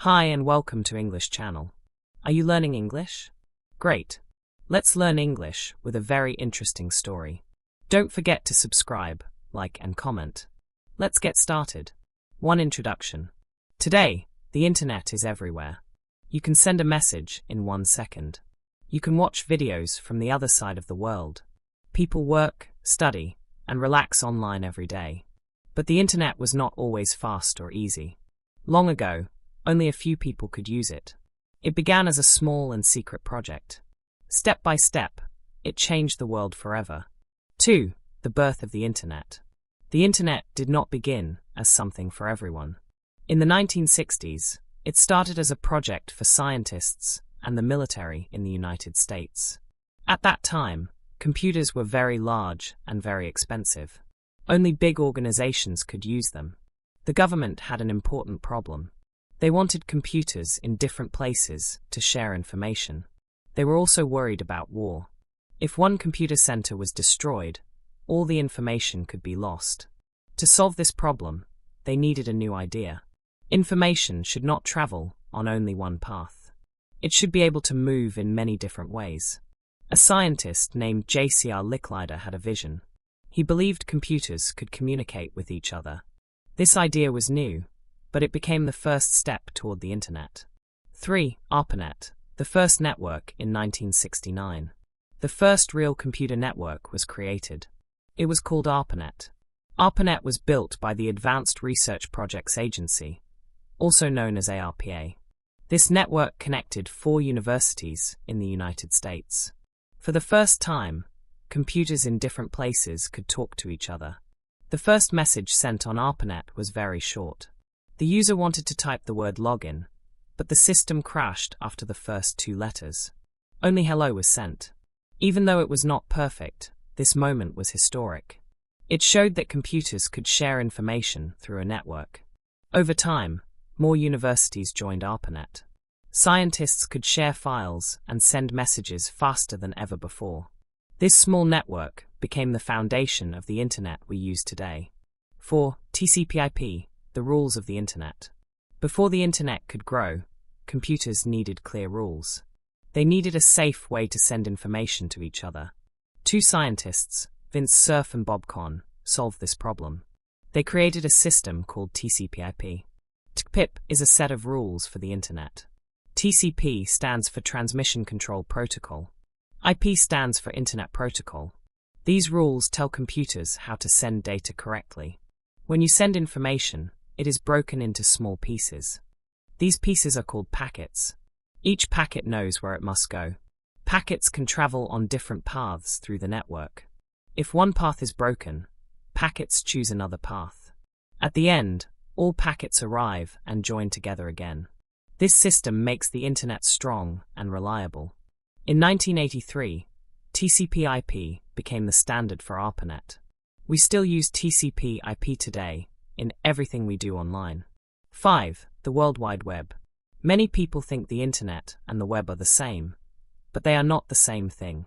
Hi and welcome to English channel. Are you learning English? Great. Let's learn English with a very interesting story. Don't forget to subscribe, like and comment. Let's get started. One introduction. Today, the internet is everywhere. You can send a message in 1 second. You can watch videos from the other side of the world. People work, study, and relax online every day. But the internet was not always fast or easy. Long ago, only a few people could use it. It began as a small and secret project. Step by step, it changed the world forever. 2. The birth of the internet. The internet did not begin as something for everyone. In the 1960s, it started as a project for scientists and the military in the United States. At that time, computers were very large and very expensive. Only big organizations could use them. The government had an important problem. They wanted computers in different places to share information. They were also worried about war. If one computer center was destroyed, all the information could be lost. To solve this problem, they needed a new idea. Information should not travel on only one path. It should be able to move in many different ways. A scientist named J.C.R. Licklider had a vision. He believed computers could communicate with each other. This idea was new, but it became the first step toward the internet. 3. ARPANET, the first network in 1969. The first real computer network was created. It was called ARPANET. ARPANET was built by the Advanced Research Projects Agency, also known as ARPA. This network connected 4 universities in the United States. For the first time, computers in different places could talk to each other. The first message sent on ARPANET was very short. The user wanted to type the word login, but the system crashed after the first 2 letters. Only hello was sent. Even though it was not perfect, this moment was historic. It showed that computers could share information through a network. Over time, more universities joined ARPANET. Scientists could share files and send messages faster than ever before. This small network became the foundation of the internet we use today. 4. TCP/IP, the rules of the internet. Before the internet could grow, computers needed clear rules. They needed a safe way to send information to each other. 2 scientists, Vince Cerf and Bob Kahn, solved this problem. They created a system called TCP/IP. TCP/IP is a set of rules for the internet. TCP stands for Transmission Control Protocol. IP stands for Internet Protocol. These rules tell computers how to send data correctly. When you send information, it is broken into small pieces. These pieces are called packets. Each packet knows where it must go. Packets can travel on different paths through the network. If one path is broken, packets choose another path. At the end, all packets arrive and join together again. This system makes the internet strong and reliable. In 1983, TCP/IP became the standard for ARPANET. We still use TCP/IP today in everything we do online. 5. The World Wide Web. Many people think the internet and the web are the same, but they are not the same thing.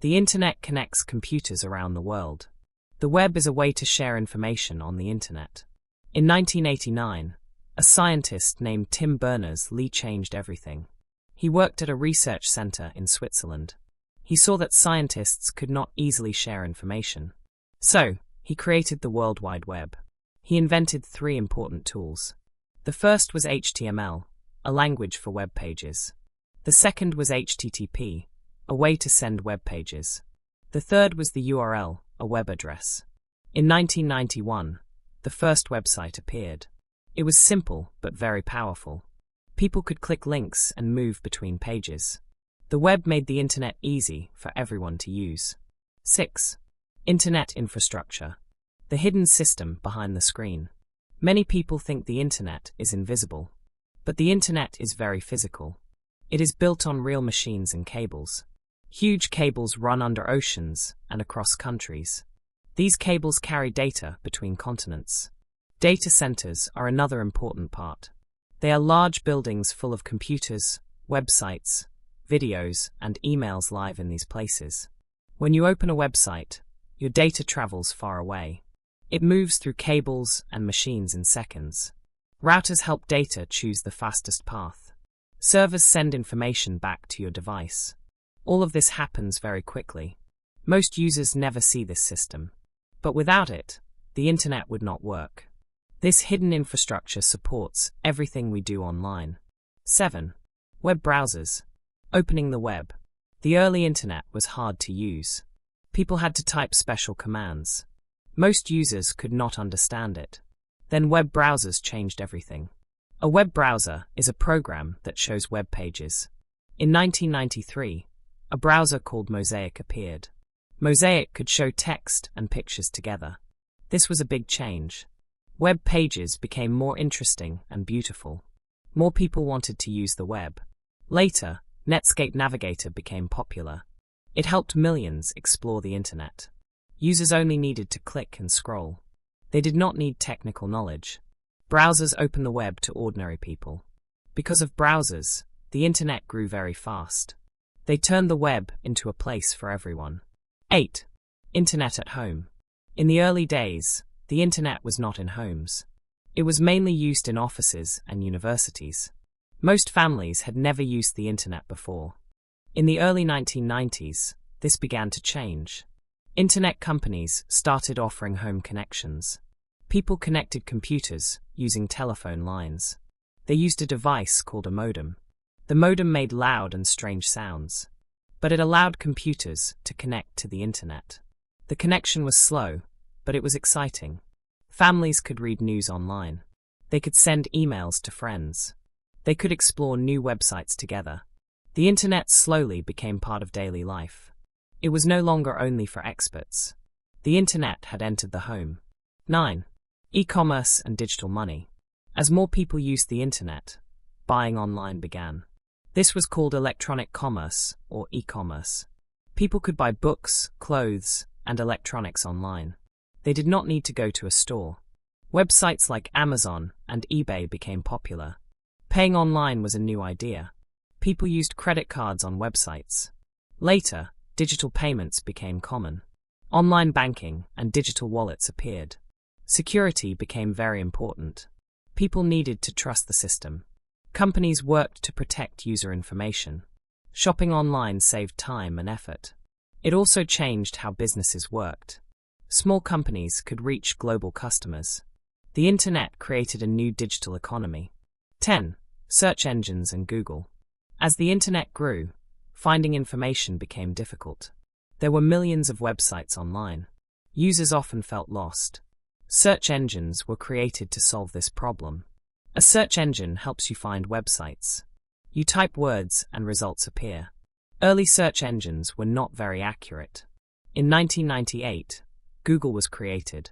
The internet connects computers around the world. The web is a way to share information on the internet. In 1989, a scientist named Tim Berners-Lee changed everything. He worked at a research center in Switzerland. He saw that scientists could not easily share information. So, he created the World Wide Web. He invented 3 important tools. The first was HTML, a language for web pages. The second was HTTP, a way to send web pages. The third was the URL, a web address. In 1991, the first website appeared. It was simple but very powerful. People could click links and move between pages. The web made the internet easy for everyone to use. 6. Internet infrastructure. The hidden system behind the screen. Many people think the internet is invisible. But the internet is very physical. It is built on real machines and cables. Huge cables run under oceans and across countries. These cables carry data between continents. Data centers are another important part. They are large buildings full of computers, websites, videos, and emails live in these places. When you open a website, your data travels far away. It moves through cables and machines in seconds. Routers help data choose the fastest path. Servers send information back to your device. All of this happens very quickly. Most users never see this system. But without it, the internet would not work. This hidden infrastructure supports everything we do online. 7. Web browsers. Opening the web. The early internet was hard to use. People had to type special commands. Most users could not understand it. Then web browsers changed everything. A web browser is a program that shows web pages. In 1993, a browser called Mosaic appeared. Mosaic could show text and pictures together. This was a big change. Web pages became more interesting and beautiful. More people wanted to use the web. Later, Netscape Navigator became popular. It helped millions explore the internet. Users only needed to click and scroll. They did not need technical knowledge. Browsers opened the web to ordinary people. Because of browsers, the internet grew very fast. They turned the web into a place for everyone. 8. Internet at home. In the early days, the internet was not in homes. It was mainly used in offices and universities. Most families had never used the internet before. In the early 1990s, this began to change. Internet companies started offering home connections. People connected computers using telephone lines. They used a device called a modem. The modem made loud and strange sounds, but it allowed computers to connect to the internet. The connection was slow, but it was exciting. Families could read news online. They could send emails to friends. They could explore new websites together. The internet slowly became part of daily life. It was no longer only for experts. The internet had entered the home. 9. E-commerce and digital money. As more people used the internet, buying online began. This was called electronic commerce or e-commerce. People could buy books, clothes, and electronics online. They did not need to go to a store. Websites like Amazon and eBay became popular. Paying online was a new idea. People used credit cards on websites. Later, digital payments became common. Online banking and digital wallets appeared. Security became very important. People needed to trust the system. Companies worked to protect user information. Shopping online saved time and effort. It also changed how businesses worked. Small companies could reach global customers. The internet created a new digital economy. 10. Search engines and Google. As the internet grew, finding information became difficult. There were millions of websites online. Users often felt lost. Search engines were created to solve this problem. A search engine helps you find websites. You type words and results appear. Early search engines were not very accurate. In 1998, Google was created.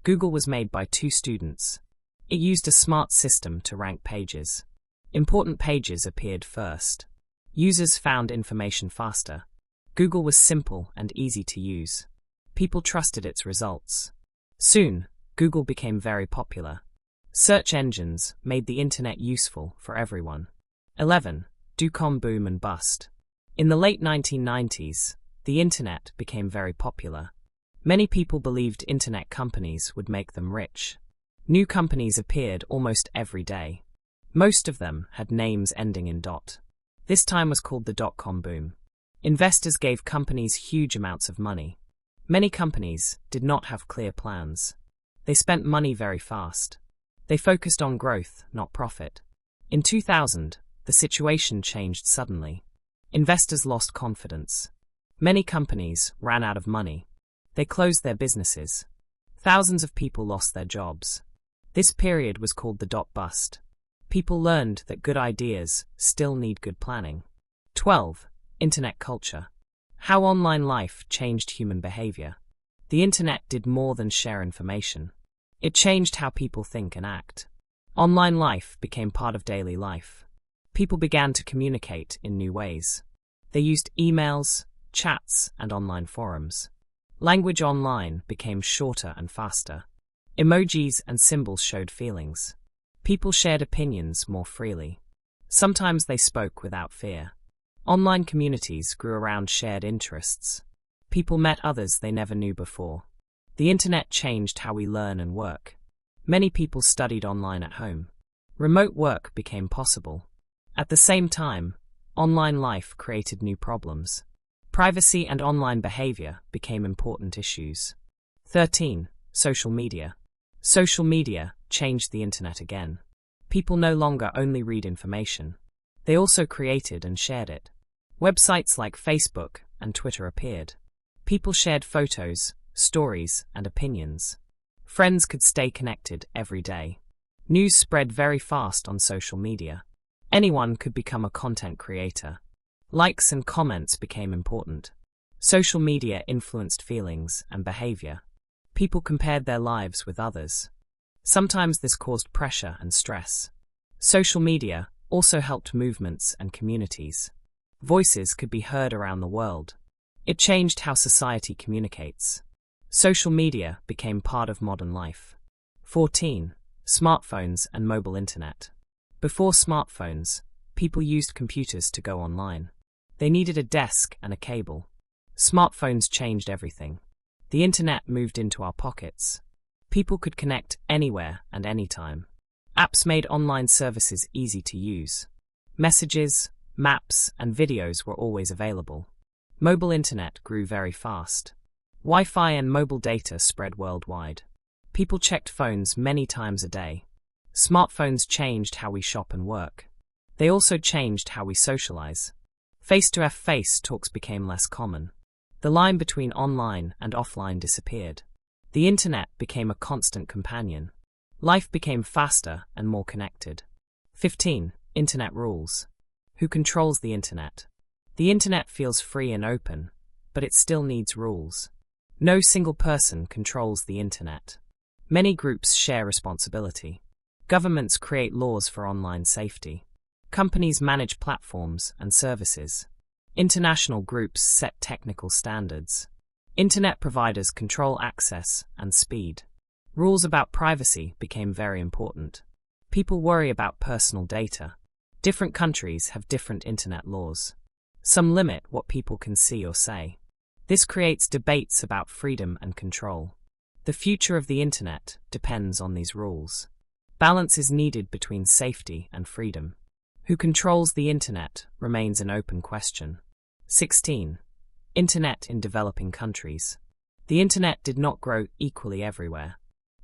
Google was made by two students. It used a smart system to rank pages. Important pages appeared first. Users found information faster. Google was simple and easy to use. People trusted its results. Soon, Google became very popular. Search engines made the internet useful for everyone. 11. Dot-com boom and bust. In the late 1990s, the internet became very popular. Many people believed internet companies would make them rich. New companies appeared almost every day. Most of them had names ending in dot. This time was called the dot-com boom. Investors gave companies huge amounts of money. Many companies did not have clear plans. They spent money very fast. They focused on growth, not profit. In 2000, the situation changed suddenly. Investors lost confidence. Many companies ran out of money. They closed their businesses. Thousands of people lost their jobs. This period was called the dot bust. People learned that good ideas still need good planning. 12. Internet culture. How online life changed human behavior. The internet did more than share information. It changed how people think and act. Online life became part of daily life. People began to communicate in new ways. They used emails, chats, and online forums. Language online became shorter and faster. Emojis and symbols showed feelings. People shared opinions more freely. Sometimes they spoke without fear. Online communities grew around shared interests. People met others they never knew before. The internet changed how we learn and work. Many people studied online at home. Remote work became possible. At the same time, online life created new problems. Privacy and online behavior became important issues. 13. Social media. Social media changed the internet again. People no longer only read information. They also created and shared it. Websites like Facebook and Twitter appeared. People shared photos, stories, and opinions. Friends could stay connected every day. News spread very fast on social media. Anyone could become a content creator. Likes and comments became important. Social media influenced feelings and behavior. People compared their lives with others. Sometimes this caused pressure and stress. Social media also helped movements and communities. Voices could be heard around the world. It changed how society communicates. Social media became part of modern life. 14. Smartphones and mobile internet. Before smartphones, people used computers to go online. They needed a desk and a cable. Smartphones changed everything. The internet moved into our pockets. People could connect anywhere and anytime. Apps made online services easy to use. Messages, maps, and videos were always available. Mobile internet grew very fast. Wi-Fi and mobile data spread worldwide. People checked phones many times a day. Smartphones changed how we shop and work. They also changed how we socialize. Face-to-face talks became less common. The line between online and offline disappeared. The internet became a constant companion. Life became faster and more connected. 15. Internet rules. Who controls the internet? The internet feels free and open, but it still needs rules. No single person controls the internet. Many groups share responsibility. Governments create laws for online safety. Companies manage platforms and services. International groups set technical standards. Internet providers control access and speed. Rules about privacy became very important. People worry about personal data. Different countries have different internet laws. Some limit what people can see or say. This creates debates about freedom and control. The future of the internet depends on these rules. Balance is needed between safety and freedom. Who controls the internet remains an open question. 16. Internet in developing countries. The internet did not grow equally everywhere.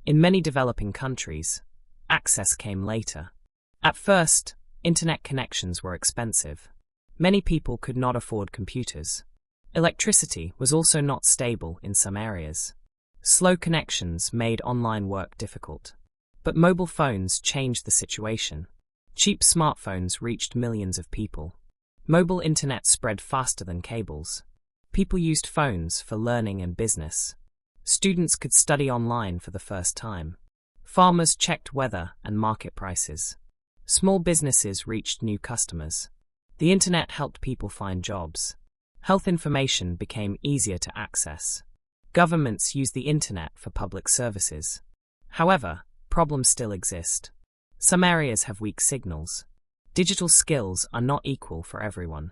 In many developing countries, access came later. At first, internet connections were expensive. Many people could not afford computers. Electricity was also not stable in some areas. Slow connections made online work difficult. But mobile phones changed the situation. Cheap smartphones reached millions of people. Mobile internet spread faster than cables. People used phones for learning and business. Students could study online for the first time. Farmers checked weather and market prices. Small businesses reached new customers. The internet helped people find jobs. Health information became easier to access. Governments use the internet for public services. However, problems still exist. Some areas have weak signals. Digital skills are not equal for everyone.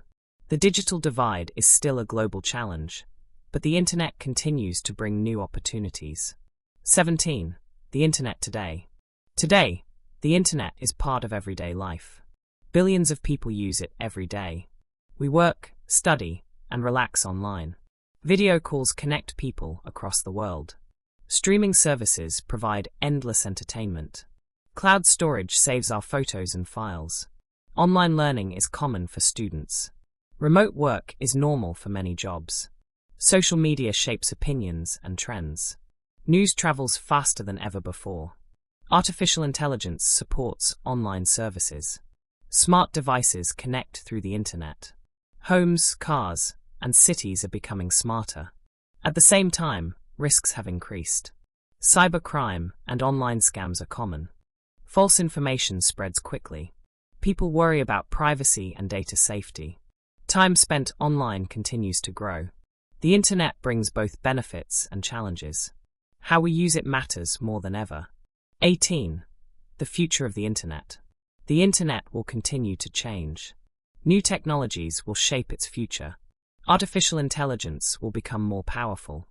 The digital divide is still a global challenge, but the internet continues to bring new opportunities. 17. The internet today. Today, the internet is part of everyday life. Billions of people use it every day. We work, study, and relax online. Video calls connect people across the world. Streaming services provide endless entertainment. Cloud storage saves our photos and files. Online learning is common for students. Remote work is normal for many jobs. Social media shapes opinions and trends. News travels faster than ever before. Artificial intelligence supports online services. Smart devices connect through the internet. Homes, cars, and cities are becoming smarter. At the same time, risks have increased. Cybercrime and online scams are common. False information spreads quickly. People worry about privacy and data safety. Time spent online continues to grow. The internet brings both benefits and challenges. How we use it matters more than ever. 18. The future of the internet. The internet will continue to change. New technologies will shape its future. Artificial intelligence will become more powerful.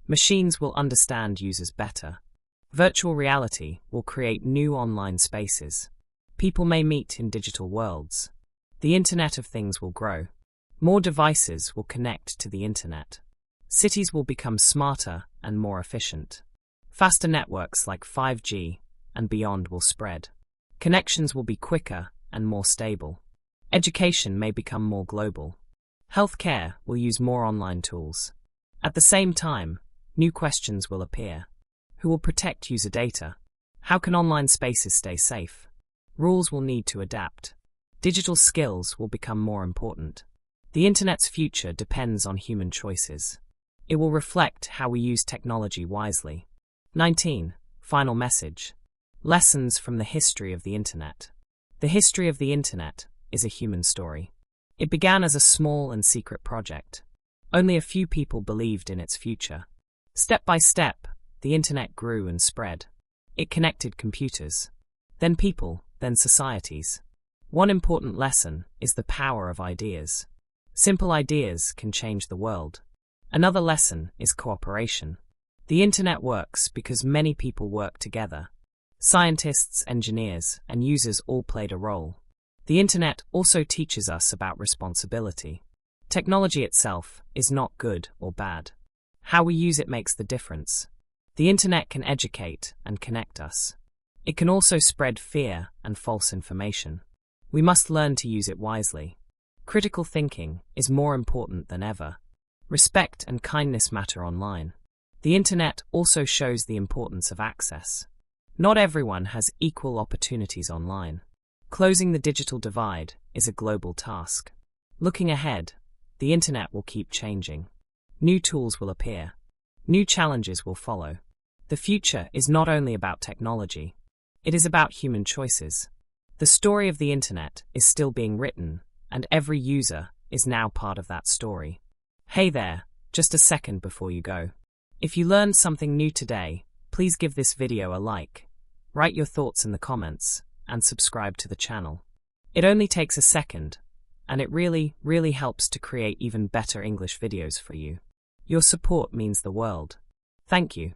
Machines will understand users better. Virtual reality will create new online spaces. People may meet in digital worlds. The Internet of Things will grow. More devices will connect to the Internet. Cities will become smarter and more efficient. Faster networks like 5G and beyond will spread. Connections will be quicker and more stable. Education may become more global. Healthcare will use more online tools. At the same time, new questions will appear. Who will protect user data? How can online spaces stay safe? Rules will need to adapt. Digital skills will become more important. The Internet's future depends on human choices. It will reflect how we use technology wisely. 19. Final message. Lessons from the history of the Internet. The history of the Internet is a human story. It began as a small and secret project. Only a few people believed in its future. Step by step, the Internet grew and spread. It connected computers, then people, then societies. One important lesson is the power of ideas. Simple ideas can change the world. Another lesson is cooperation. The Internet works because many people work together. Scientists, engineers, and users all played a role. The Internet also teaches us about responsibility. Technology itself is not good or bad. How we use it makes the difference. The Internet can educate and connect us. It can also spread fear and false information. We must learn to use it wisely. Critical thinking is more important than ever. Respect and kindness matter online. The Internet also shows the importance of access. Not everyone has equal opportunities online. Closing the digital divide is a global task. Looking ahead, the Internet will keep changing. New tools will appear. New challenges will follow. The future is not only about technology. It is about human choices. The story of the Internet is still being written, and every user is now part of that story. Hey there, just a second before you go. If you learned something new today, please give this video a like. Write your thoughts in the comments, and subscribe to the channel. It only takes a second, and it really helps to create even better English videos for you. Your support means the world. Thank you.